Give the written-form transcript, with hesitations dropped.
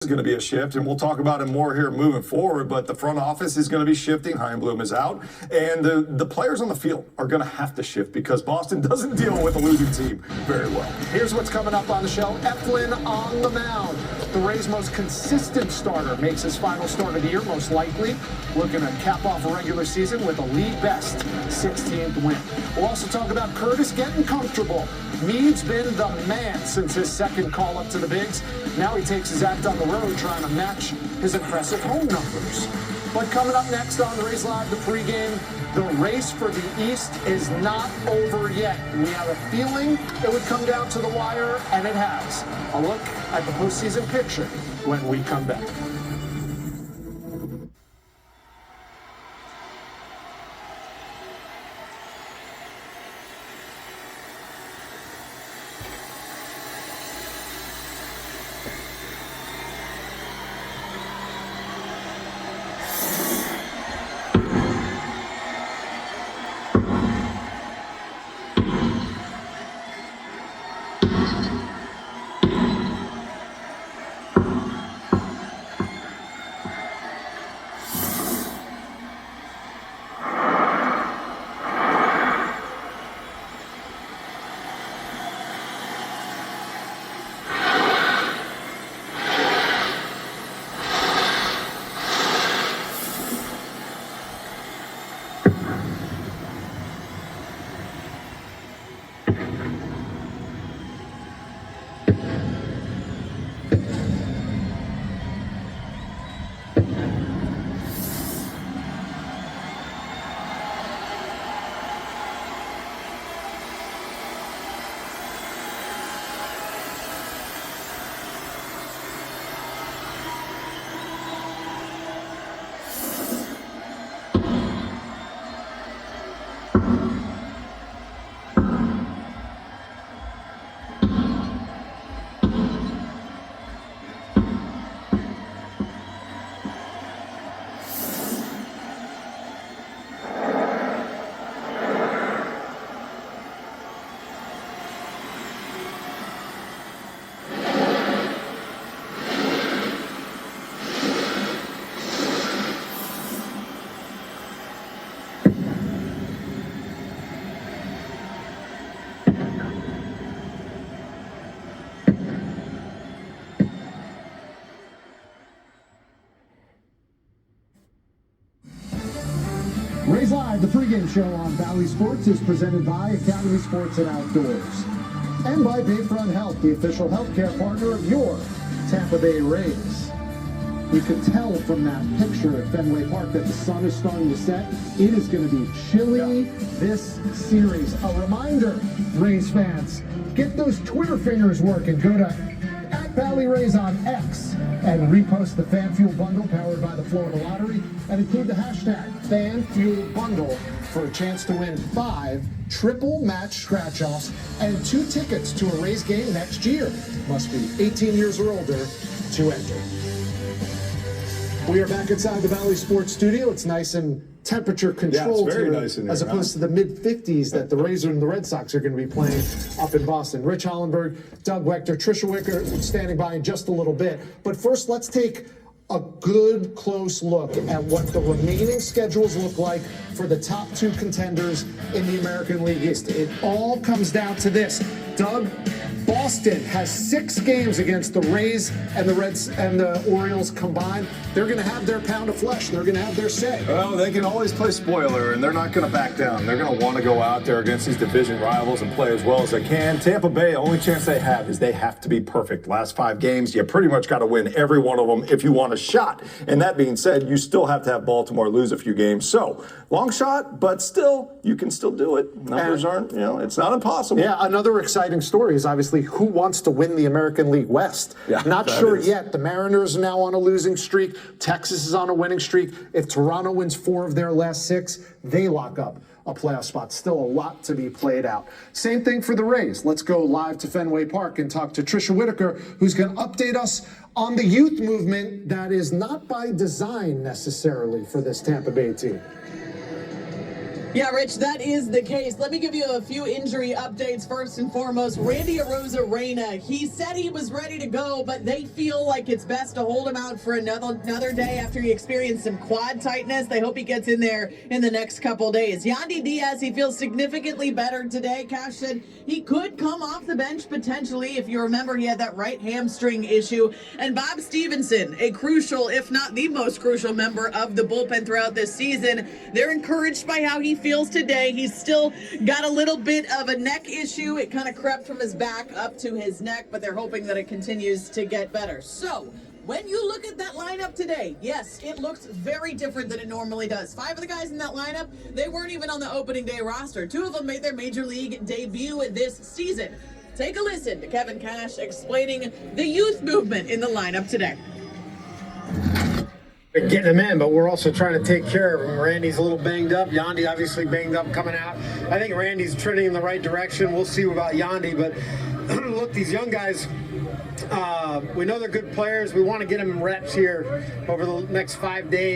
is going to be a shift, and we'll talk about it more here moving forward, but the front office is going to be shifting. Heimblum is out, and the players on the field are going to have to shift because Boston doesn't deal with a losing team very well. Here's what's coming up on the show. Eflin on the mound. The Rays' most consistent starter makes his final start of the year, most likely. Looking to cap off a regular season with a league best 16th win. We'll also talk about Curtis getting comfortable. Meade's been the man since his second call up to the bigs. Now he takes his act on the road trying to match his impressive home numbers. But coming up next on Rays Live, the pregame, the race for the East is not over yet. We have a feeling it would come down to the wire, and it has. A look at the postseason picture when we come back. Rays Live, the pregame show on Valley Sports, is presented by Academy Sports and Outdoors. And by Bayfront Health, the official healthcare partner of your Tampa Bay Rays. You can tell from that picture at Fenway Park that the sun is starting to set. It is going to be chilly this series. A reminder, Rays fans, get those Twitter fingers working. Go to @ValleyRays on X and repost the Fan Fuel Bundle powered by the Florida Lottery and include the hashtag FanFuelBundle for a chance to win 5 triple match scratch-offs and 2 tickets to a Rays game next year. Must be 18 years or older to enter. We are back inside the Valley Sports studio. It's nice and temperature controlled very here, nice in here, as opposed to the mid-50s that the Rays and the Red Sox are going to be playing up in Boston. Rich Hollenberg, Doug Wechter, Trisha Wicker standing by in just a little bit. But first, let's take a good close look at what the remaining schedules look like for the top 2 contenders in the American League East. It all comes down to this. Doug, Boston has 6 games against the Rays and the Reds and the Orioles combined. They're going to have their pound of flesh. They're going to have their say. Well, they can always play spoiler, and they're not going to back down. They're going to want to go out there against these division rivals and play as well as they can. Tampa Bay, the only chance they have is they have to be perfect. Last 5 games, you pretty much got to win every one of them if you want a shot. And that being said, you still have to have Baltimore lose a few games. So, long shot, but still, you can still do it. Numbers aren't, it's not impossible. Yeah, another exciting story is obviously who wants to win the American League West. Yeah, not sure yet. The Mariners are now on a losing streak. Texas is on a winning streak. If Toronto wins 4 of their last 6, they lock up a playoff spot. Still a lot to be played out. Same thing for the Rays. Let's go live to Fenway Park and talk to Trisha Whitaker, who's going to update us on the youth movement that is not by design necessarily for this Tampa Bay team. Yeah, Rich, that is the case. Let me give you a few injury updates. First and foremost, Randy Arozarena. He said he was ready to go, but they feel like it's best to hold him out for another day after he experienced some quad tightness. They hope he gets in there in the next couple days. Yandy Diaz, he feels significantly better today. Cash said he could come off the bench potentially. If you remember, he had that right hamstring issue. And Bob Stevenson, a crucial, if not the most crucial member of the bullpen throughout this season. They're encouraged by how he feels today. He's still got a little bit of a neck issue. It kind of crept from his back up to his neck, but they're hoping that it continues to get better. So, when you look at that lineup today, yes, it looks very different than it normally does. 5 of the guys in that lineup, they weren't even on the opening day roster. 2 of them made their major league debut this season. Take a listen to Kevin Cash explaining the youth movement in the lineup today. Getting him in, but we're also trying to take care of him. Randy's a little banged up. Yandy obviously banged up coming out. I think Randy's trending in the right direction. We'll see about Yandy, but look, these young guys, we know they're good players. We want to get them reps here over the next 5 days.